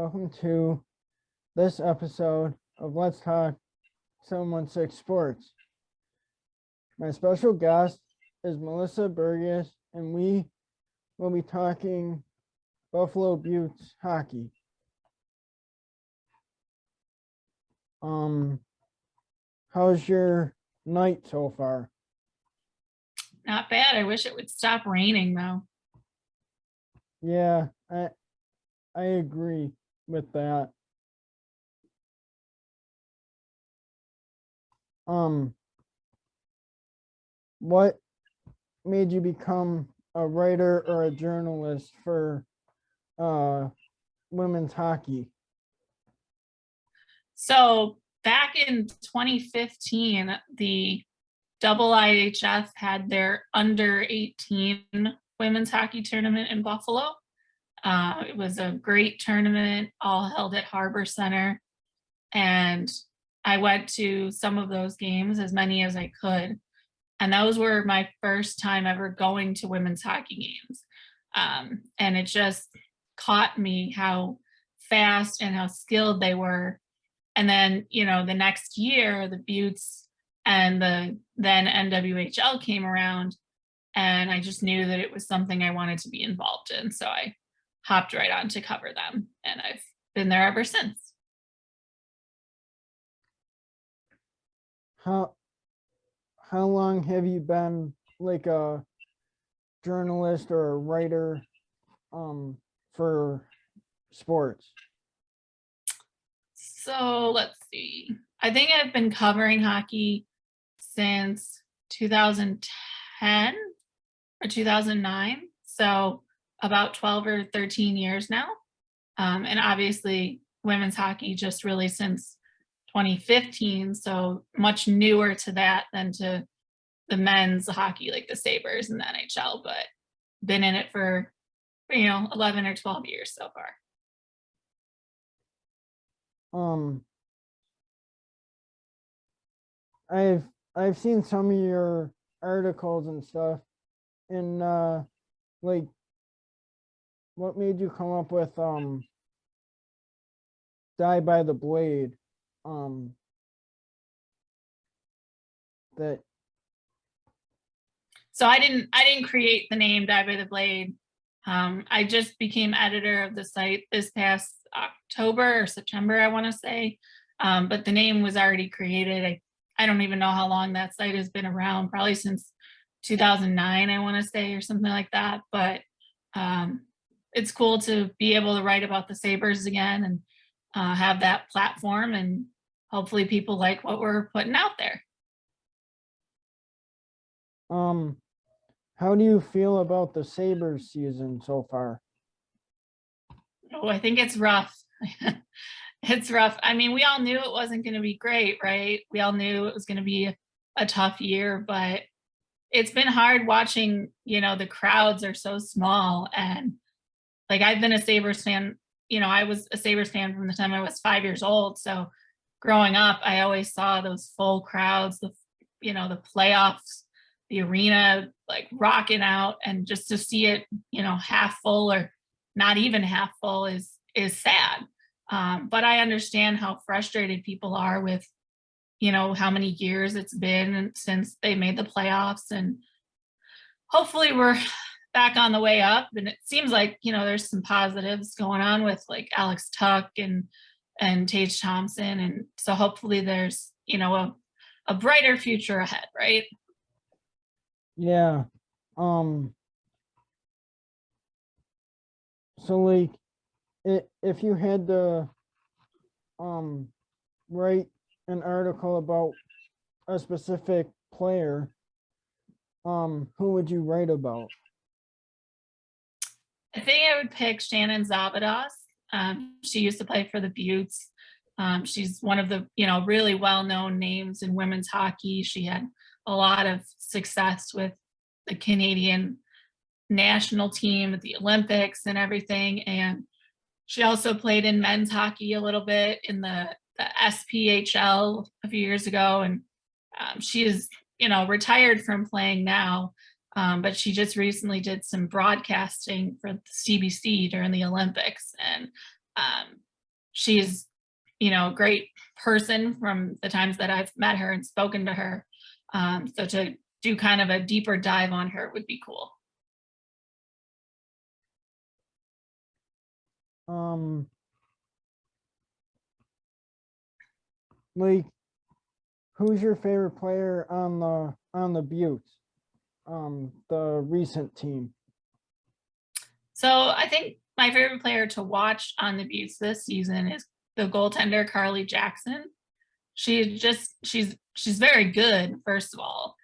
Welcome to this episode of Let's Talk 716 Sports. My special guest is Melissa Burgess, and we will be talking Buffalo Beauts hockey. How's your night so far? Not bad. I wish it would stop raining though. Yeah, I agree with that. What made you become a writer or a journalist for women's hockey? So back in 2015, the IIHF had their under 18 women's hockey tournament in Buffalo. It was a great tournament, all held at Harbor Center. And I went to some of those games, as many as I could. And those were my first time ever going to women's hockey games. And it just caught me how fast and how skilled they were. And then, the next year, the Beauts and the then NWHL came around, and I just knew that it was something I wanted to be involved in. So I hopped right on to cover them, and I've been there ever since. How long have you been like a journalist or a writer for sports? So let's see. I think I've been covering hockey since 2010 or 2009. So about 12 or 13 years now. And obviously women's hockey just really since 2015. So much newer to that than to the men's hockey, like the Sabres and the NHL, but been in it for, 11 or 12 years so far. I've seen some of your articles and stuff, and like what made you come up with Die by the Blade? That So I didn't create the name Die by the Blade. I just became editor of the site this past October or September, I want to say. But the name was already created. I don't even know how long that site has been around, probably since 2009, I want to say, or something like that. But it's cool to be able to write about the Sabres again and have that platform, and hopefully people like what we're putting out there. how do you feel about the Sabres season so far? Oh, I think it's rough. It's rough. I mean, we all knew it wasn't going to be great, right? We all knew it was going to be a tough year, but it's been hard watching, the crowds are so small. And like, I've been a Sabres fan, I was a Sabres fan from the time I was 5 years old. So growing up, I always saw those full crowds, the playoffs, the arena like rocking out, and just to see it, half full or not even half full is sad. But I understand how frustrated people are with, how many years it's been since they made the playoffs, and hopefully we're back on the way up. And it seems like, there's some positives going on with like Alex Tuck and Tage Thompson. And so hopefully there's, a brighter future ahead, right? Yeah. So like if you had to write an article about a specific player, who would you write about? I think I would pick Shannon Zabados. She used to play for the Beauts. She's one of the, really well-known names in women's hockey. She had a lot of success with the Canadian national team at the Olympics and everything. And she also played in men's hockey a little bit in the SPHL a few years ago. And she is, retired from playing now. But she just recently did some broadcasting for the CBC during the Olympics. And she's, a great person from the times that I've met her and spoken to her. So to do kind of a deeper dive on her would be cool. Like, who's your favorite player on the Beauts, the recent team? So I think my favorite player to watch on the Beauts this season is the goaltender Carly Jackson. She's very good. First of all,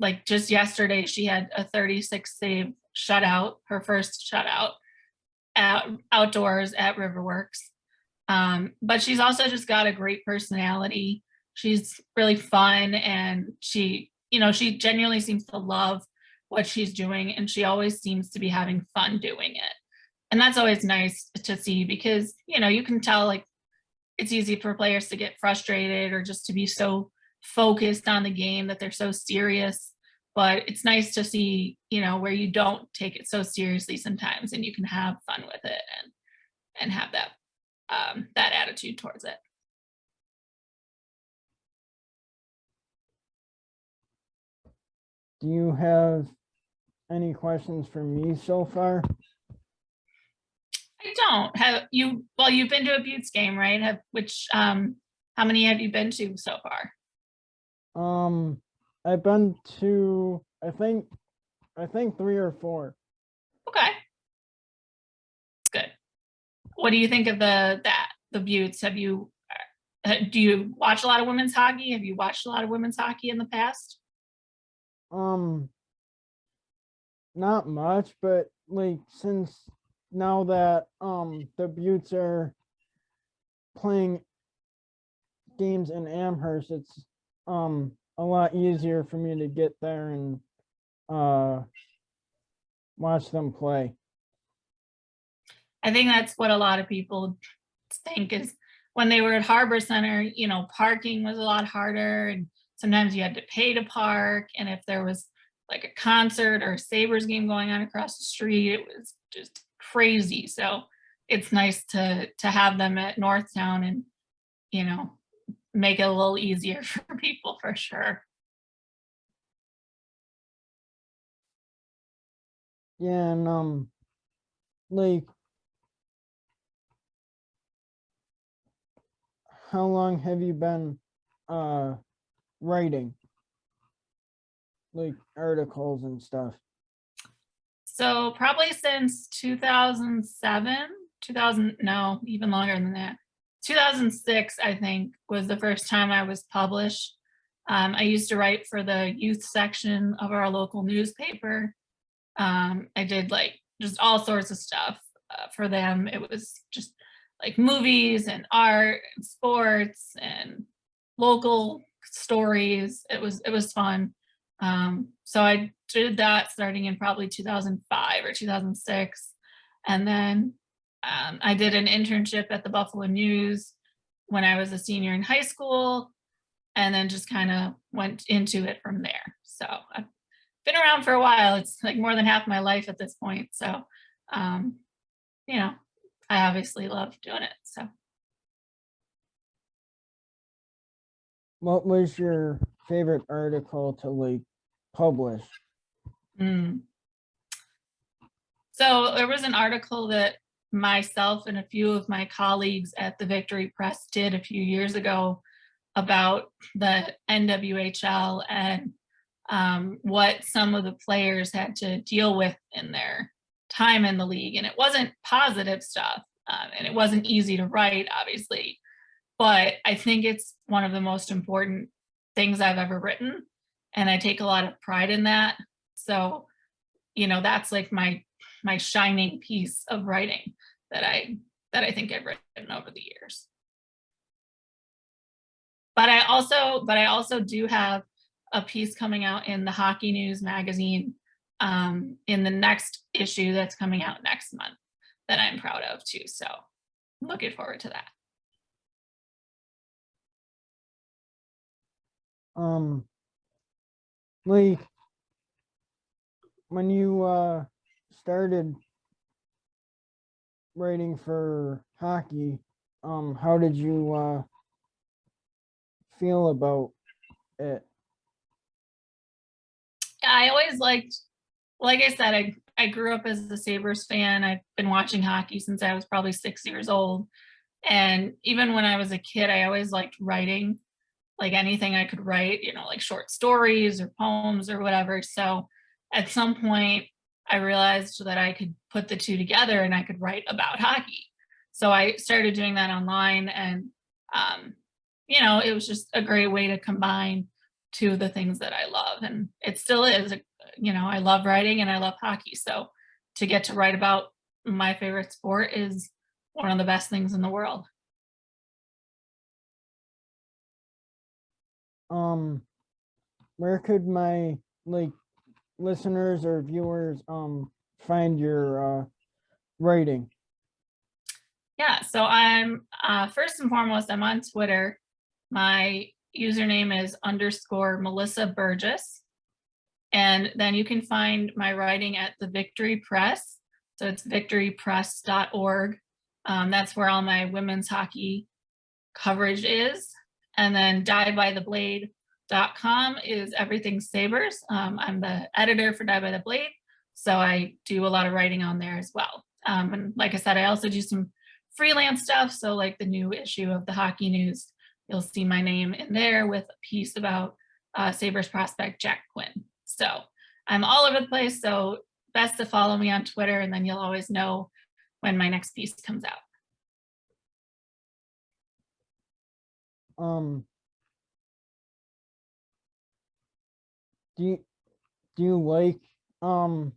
like just yesterday, she had a 36 save shutout, her first shutout outdoors at Riverworks. But she's also just got a great personality. She's really fun, and she genuinely seems to love what she's doing, and she always seems to be having fun doing it. And that's always nice to see, because you can tell, like, it's easy for players to get frustrated or just to be so focused on the game that they're so serious. But it's nice to see, where you don't take it so seriously sometimes, and you can have fun with it and have that attitude towards it. Do you have any questions for me so far? I don't have you. Well, you've been to a Beauts game, right? How many have you been to so far? I've been to, I think 3 or 4. Okay, it's good. What do you think of the Beauts? Do you watch a lot of women's hockey? Have you watched a lot of women's hockey in the past? Not much, but like, since now that the Beauts are playing games in Amherst, it's a lot easier for me to get there and watch them play. I think that's what a lot of people think, is when they were at Harbor Center, parking was a lot harder, and sometimes you had to pay to park. And if there was like a concert or a Sabres game going on across the street, it was just crazy. So it's nice to have them at Northtown and, make it a little easier for people, for sure. Yeah, and like, how long have you been writing, like, articles and stuff? So probably since 2007, 2000, no, even longer than that. 2006, I think, was the first time I was published. I used to write for the youth section of our local newspaper. I did like just all sorts of stuff for them. It was just like movies and art and sports and local stories. It was fun. So I did that starting in probably 2005 or 2006. And then I did an internship at the Buffalo News when I was a senior in high school, and then just kind of went into it from there. So I've been around for a while. It's like more than half my life at this point. So, um, I obviously love doing it. So. What was your favorite article to, like, publish? Mm. So there was an article that myself and a few of my colleagues at the Victory Press did a few years ago about the NWHL and what some of the players had to deal with in their time in the league. And it wasn't positive stuff, and it wasn't easy to write, obviously. But I think it's one of the most important things I've ever written, and I take a lot of pride in that. So, that's like my shining piece of writing that I think I've written over the years. But I also do have a piece coming out in the Hockey News magazine in the next issue that's coming out next month that I'm proud of too. So I'm looking forward to that. Like, when you started writing for hockey, how did you feel about it? I always liked, like I said, I grew up as a Sabres fan. I've been watching hockey since I was probably 6 years old. And even when I was a kid, I always liked writing, like anything I could write, like short stories or poems or whatever. So at some point, I realized that I could put the two together and I could write about hockey. So I started doing that online, and um, it was just a great way to combine two of the things that I love, and it still is. I love writing and I love hockey. So to get to write about my favorite sport is one of the best things in the world. Um, where could my listeners or viewers find your writing? Yeah, so I'm first and foremost, I'm on Twitter. My username is underscore Melissa Burgess. And then you can find my writing at the Victory Press. So it's victorypress.org. That's where all my women's hockey coverage is. And then diebytheblade.com is everything Sabres. I'm the editor for Die by the Blade. So I do a lot of writing on there as well. And like I said, I also do some freelance stuff. So like the new issue of the Hockey News, you'll see my name in there with a piece about Sabres prospect Jack Quinn. So I'm all over the place. So best to follow me on Twitter, and then you'll always know when my next piece comes out. Um, do you do you like um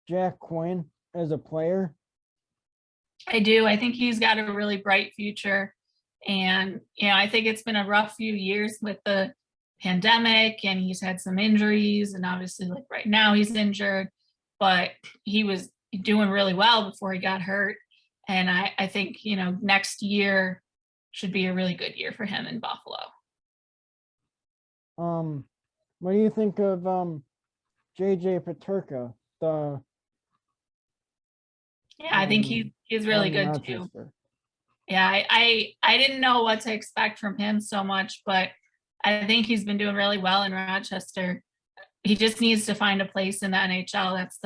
Jack Quinn as a player? I do. I think he's got a really bright future. And, I think it's been a rough few years with the pandemic, and he's had some injuries. And obviously, like right now, he's injured, but he was doing really well before he got hurt. And I think, next year should be a really good year for him in Buffalo. Um, what do you think of JJ Paterka, the Yeah, I think he's really from good too. Rochester? Yeah, I didn't know what to expect from him so much, but I think he's been doing really well in Rochester. He just needs to find a place in the NHL. That's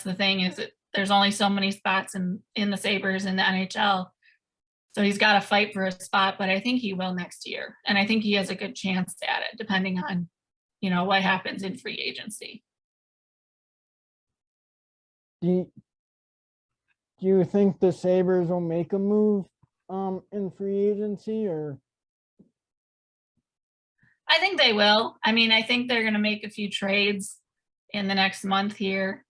the thing, is that there's only so many spots in the Sabres in the NHL. So he's got to fight for a spot, but I think he will next year. And I think he has a good chance at it, depending on, what happens in free agency. Do you, do you think the Sabres will make a move in free agency, or I think they will. I mean, I think they're going to make a few trades in the next month here.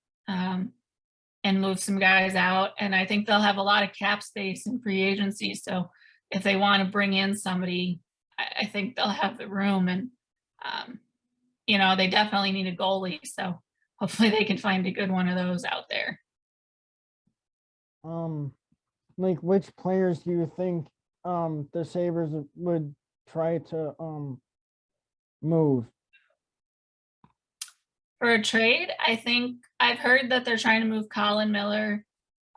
And move some guys out. And I think they'll have a lot of cap space in free agency. So if they want to bring in somebody, I think they'll have the room. And, they definitely need a goalie. So hopefully they can find a good one of those out there. which players do you think the Sabres would try to move? For a trade, I think I've heard that they're trying to move Colin Miller,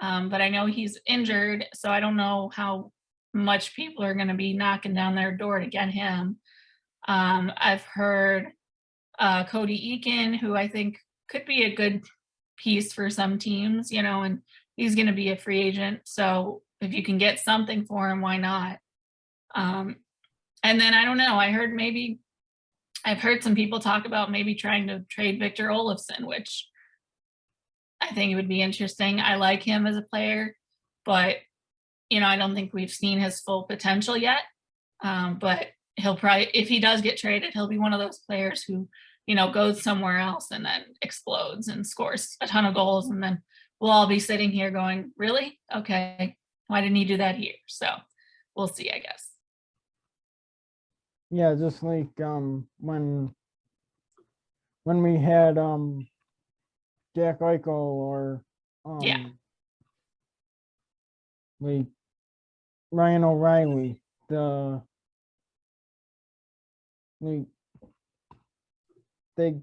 but I know he's injured. So I don't know how much people are going to be knocking down their door to get him. I've heard Cody Eakin, who I think could be a good piece for some teams, and he's going to be a free agent. So if you can get something for him, why not? And then I don't know. I've heard some people talk about maybe trying to trade Victor Olofsson, which I think it would be interesting. I like him as a player, but I don't think we've seen his full potential yet. But he'll probably, if he does get traded, he'll be one of those players who, goes somewhere else and then explodes and scores a ton of goals. And then we'll all be sitting here going, really? Okay. Why didn't he do that here? So we'll see, I guess. Yeah, just like when we had Jack Eichel, or Yeah. like Ryan O'Reilly, the like they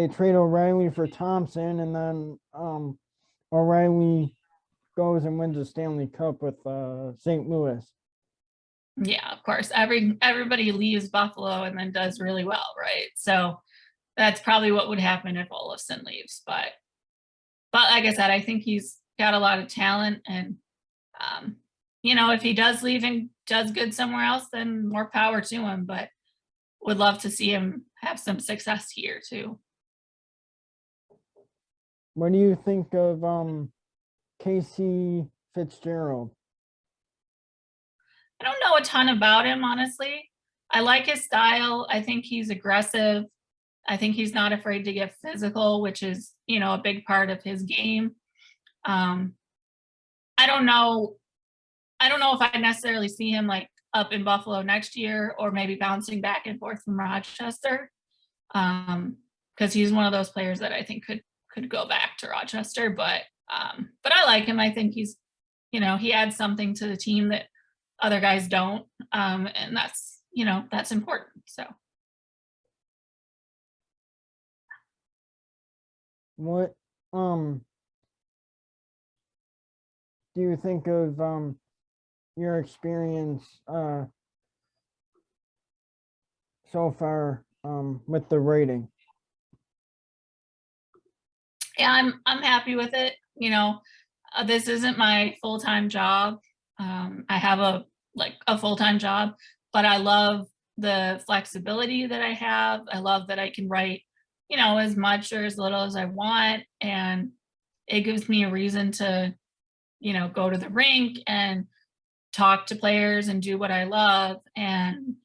trade O'Reilly for Thompson, and then O'Reilly goes and wins a Stanley Cup with St. Louis. Yeah, of course. Everybody leaves Buffalo and then does really well, right? So that's probably what would happen if Olofsson leaves. But like I said, I think he's got a lot of talent, and if he does leave and does good somewhere else, then more power to him. But would love to see him have some success here too. What do you think of Casey Fitzgerald? I don't know a ton about him, honestly. I like his style. I think he's aggressive. I think he's not afraid to get physical, which is, a big part of his game. I don't know. I don't know if I necessarily see him like up in Buffalo next year, or maybe bouncing back and forth from Rochester. Because he's one of those players that I think could go back to Rochester. But I like him. I think he's, he adds something to the team that other guys don't. And that's important. So. What do you think of your experience so far with the writing? Yeah, I'm happy with it. This isn't my full-time job. I have a full-time job, but I love the flexibility that I have. I love that I can write, as much or as little as I want, and it gives me a reason to, go to the rink and talk to players and do what I love. And,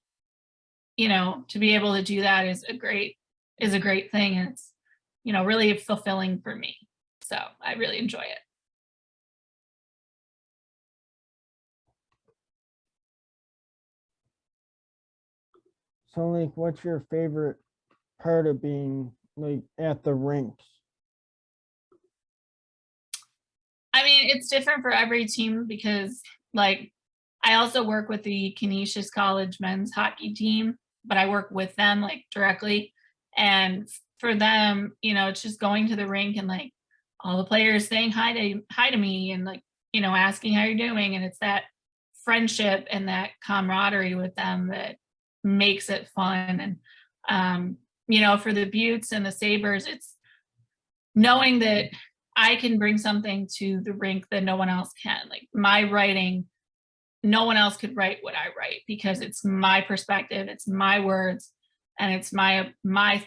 to be able to do that is a great thing. And it's, really fulfilling for me. So I really enjoy it. So like, what's your favorite part of being like at the rinks? I mean, it's different for every team because like I also work with the Canisius College men's hockey team, but I work with them like directly. And for them, it's just going to the rink and like all the players saying hi to me and like, asking how you're doing. And it's that friendship and that camaraderie with them that makes it fun. And for the Beauts and the Sabres, it's knowing that I can bring something to the rink that no one else can. Like my writing, no one else could write what I write because it's my perspective, it's my words, and it's my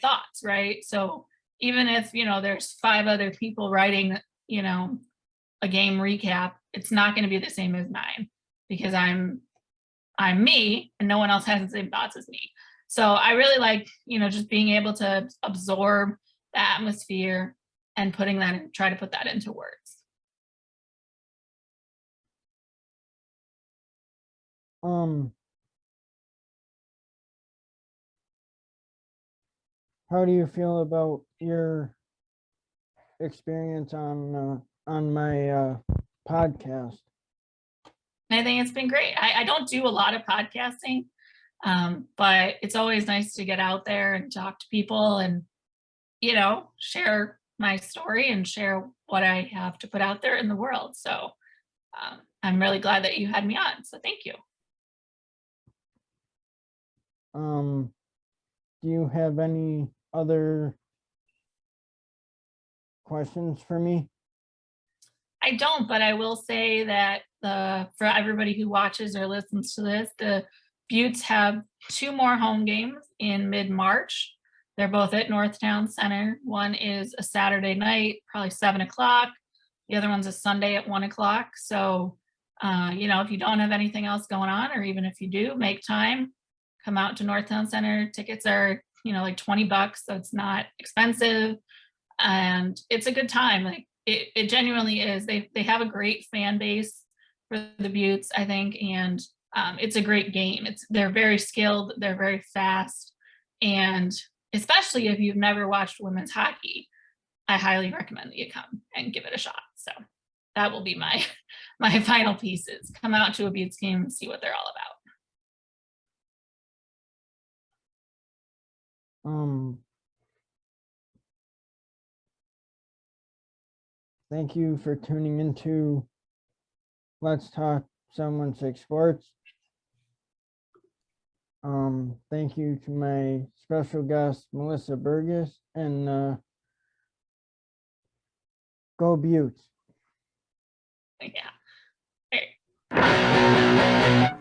thoughts, right? So even if, there's 5 other people writing, a game recap, it's not going to be the same as mine because I'm me and no one else has the same thoughts as me. So I really like, just being able to absorb the atmosphere and try to put that into words. How do you feel about your experience on my podcast? I think it's been great. I don't do a lot of podcasting, but it's always nice to get out there and talk to people and, share my story and share what I have to put out there in the world. So I'm really glad that you had me on. So thank you. Do you have any other questions for me? I don't, but I will say that for everybody who watches or listens to this, the Beauts have 2 more home games in mid-March. They're both at Northtown Center. One is a Saturday night, probably 7:00. The other one's a Sunday at 1:00. So, if you don't have anything else going on, or even if you do, make time, come out to Northtown Center. Tickets are, like $20, so it's not expensive. And it's a good time. Like it genuinely is. They have a great fan base for the Beauts, I think, and it's a great game. They're very skilled, they're very fast, and especially if you've never watched women's hockey, I highly recommend that you come and give it a shot. So that will be my final pieces. Come out to a Beauts game and see what they're all about. Thank you for tuning into Let's Talk 716 Sports. Thank you to my special guest, Melissa Burgess, and go Beauts. Yeah.